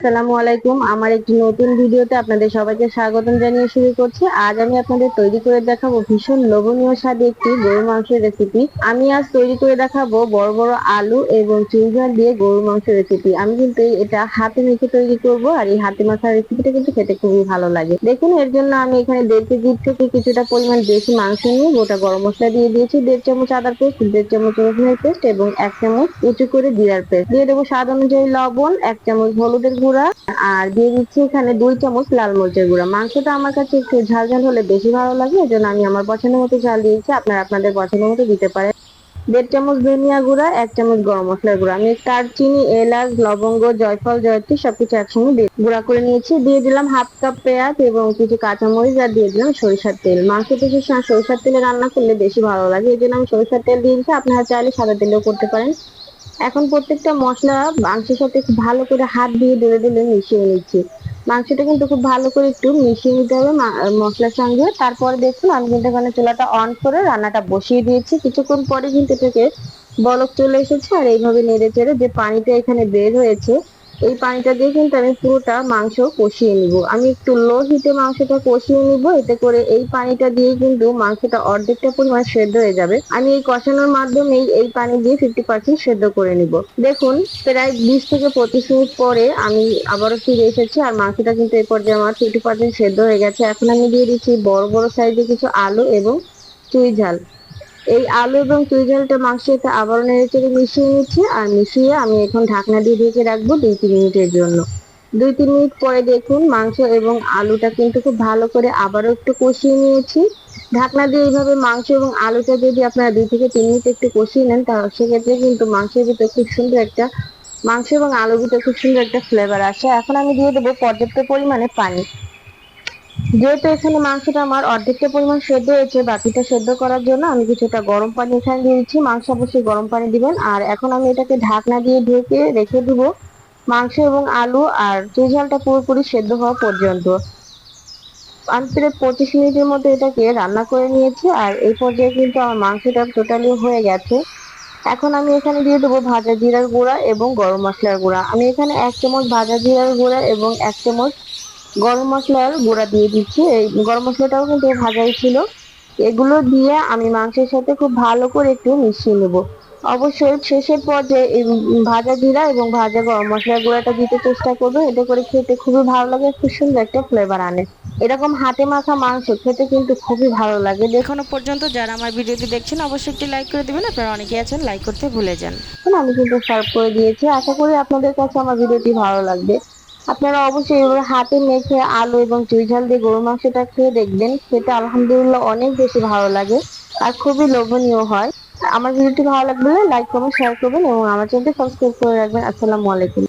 আসসালামু আলাইকুম। আমার একটি নতুন ভিডিওতে আপনাদের সবাইকে স্বাগতম জানিয়ে শুরু করছি। আজ আমি আপনাদের তৈরি করে দেখাবো ভীষণ লোভনীয় স্বাদে একটি গরুর মাংসের রেসিপি। আমি আজ তৈরি করে দেখাবো বড় বড় আলু এবং চুইঝাল দিয়ে গরুর মাংসের রেসিপি। আমি কিন্তু এটা হাতে মেখে তৈরি করব, আর এই হাতে মাখা রেসিপিটা কিন্তু খেতে খুবই ভালো লাগে। দেখুন, এর জন্য আমি এখানে 1.5 কেজি থেকে কিছুটা পরিমাণ বেশি মাংস নিয়ে গোটা গরম মশলা দিয়ে দিয়েছি, 1.5 চামচ আদা পেস্ট, 1.5 চামচ রসুনের পেস্ট এবং 1 চামচ উঁচু করে জিরার পেস্ট দিয়ে দেবো, স্বাদ অনুযায়ী লবণ, 1 চামচ হলুদের গুঁড়া, আর দিয়ে দিচ্ছি এখানে 2 চামচ লাল মরিচের গুঁড়া। মাংসটা আমার কাছে একটু ঝাল ঝাল হলে বেশি ভালো লাগে, এজন্য আমি আমার পছন্দ মতো ঝাল দিয়েছি, আপনারা আপনাদের পছন্দ মতো দিতে পারেন। 1.5 চামচ ধনিয়া গুঁড়া, 1 চামচ গরম মশলার গুঁড়া। আমি দারচিনি, এলাচ, লবঙ্গ, জয়ফল, জয়ত্রী সবকিছু একসঙ্গে গুঁড়া করে নিয়েছি। দিয়ে দিলাম হাফ কাপ পেঁয়াজ এবং কিছু কাঁচামরিচ, আর দিয়ে দিলাম সরিষার তেল। মাংস থেকে সরিষার তেলে রান্না করলে বেশি ভালো লাগে, এই জন্য আমি সরিষার তেল দিয়েছি, আপনারা চাইলে সাদা তেলেও করতে পারেন। এখন প্রত্যেকটা মশলা মাংসের সাথে খুব ভালো করে হাত দিয়ে ডলে ডলে মিশিয়ে নিচ্ছি। মাংসটা কিন্তু খুব ভালো করে একটু মিশিয়ে নিতে হবে মশলার সঙ্গে। তারপরে দেখুন, আমি কিন্তু এখানে চুলাটা অন করে রান্নাটা বসিয়ে দিয়েছি। কিছুক্ষণ পরে কিন্তু এটাকে বলক চলে এসেছে, আর এইভাবে নেড়ে চেড়ে যে পানিটা এখানে বের হয়েছে, এই পানিটা দিয়ে কিন্তু আমি পুরোটা মাংস কষিয়ে নিব। আমি একটু লো হিটে মাংসটা কষিয়ে নিব, এতে করে এই পানিটা দিয়ে কিন্তু মাংসটা অর্ধেকটা পরিমাণ সেদ্ধ হয়ে যাবে। আমি এই কষানোর মাধ্যমে এই পানি দিয়ে 50% সেদ্ধ করে নিব। দেখুন, প্রায় 20 থেকে 25 মিনিট পরে আমি আবারও ফিরে এসেছি, আর মাংসটা কিন্তু এই পর্যায়ে আমার 50% সেদ্ধ হয়ে গেছে। এখন আমি দিয়ে দিচ্ছি বড় বড় সাইজে কিছু আলু এবং চুই ঝাল। এই আলু এবং চুই ঝালটা মাংসের সাথে আবারও নেড়েচেড়ে মিশিয়ে নিচ্ছি, আর মিশিয়ে আমি এখন ঢাকনা দিয়ে ঢেকে রাখবো 2-3 মিনিটের জন্য। 2-3 মিনিট পরে দেখুন, মাংস এবং আলুটা কিন্তু খুব ভালো করে আবারও একটু কষিয়ে নিয়েছি। ঢাকনা দিয়ে এইভাবে মাংস এবং আলুটা যদি আপনারা 2 থেকে 3 মিনিট একটু কষিয়ে নেন, তাহলে সেক্ষেত্রে কিন্তু মাংসের ভিতরে খুব সুন্দর একটা মাংস এবং আলুর ভিতরে খুব সুন্দর একটা ফ্লেভার আসে। এখন আমি দিয়ে দেবো পর্যাপ্ত পরিমাণে পানি। যেহেতু এখানে মাংসটা আমার অর্ধেকটা পরিমাণ সেদ্ধ হয়েছে, বাকিটা সেদ্ধ করার জন্য আমি কিছুটা গরম পানি এখানে দিয়ে দিচ্ছি। মাংস অবশ্যই গরম পানি দিবেন। আর এখন আমি এটাকে ঢাকনা দিয়ে ঢেকে রেখে দিব মাংস এবং আলু আর চুই ঝালটা পুরোপুরি সেদ্ধ হওয়া পর্যন্ত। আমি প্রায় 25 মিনিটের মতো এটাকে রান্না করে নিয়েছি, আর এই পর্যায়ে কিন্তু আমার মাংসটা টোটালি হয়ে গেছে। এখন আমি এখানে দিয়ে দেবো ভাজা জিরার গুঁড়া এবং গরম মশলার গুঁড়া। আমি এখানে 1 চামচ ভাজা জিরার গুঁড়া এবং 1 চামচ গরম মশলার গুঁড়া দিয়ে দিচ্ছি। এই গরম মশলাটাও কিন্তু ভাজাই ছিল। এগুলো দিয়ে আমি মাংসের সাথে খুব ভালো করে একটু মিশিয়ে নেব। অবশ্যই শেষের পর্যায়ে এই ভাজা জিরা এবং ভাজা গরম মশলার গুঁড়াটা দিতে চেষ্টা করবেন, এতে করে খেতে খুবই ভালো লাগে, খুব সুন্দর একটা ফ্লেভার আনে। এরকম হাতে মাখা মাংস খেতে কিন্তু খুবই ভালো লাগে। এখনো পর্যন্ত যারা আমার ভিডিওটি দেখছেন অবশ্যই একটি লাইক করে দিবেন, আপনারা অনেকেই আছেন লাইক করতে ভুলে যান। এখন আমি কিন্তু সার্ভ করে দিয়েছি, আশা করি আপনাদের কাছে আমার ভিডিওটি ভালো লাগবে। আপনারা অবশ্যই এভাবে হাতে মেখে আলু এবং চুই ঝাল দিয়ে গরুর মাংসটা খেয়ে দেখবেন, খেতে আলহামদুলিল্লাহ অনেক বেশি ভালো লাগে আর খুবই লোভনীয় হয়। আমার ভিডিওটি ভালো লাগলে লাইক কমেন্ট শেয়ার করবেন এবং আমার চ্যানেলটি সাবস্ক্রাইব করে রাখবেন। আসসালামু আলাইকুম।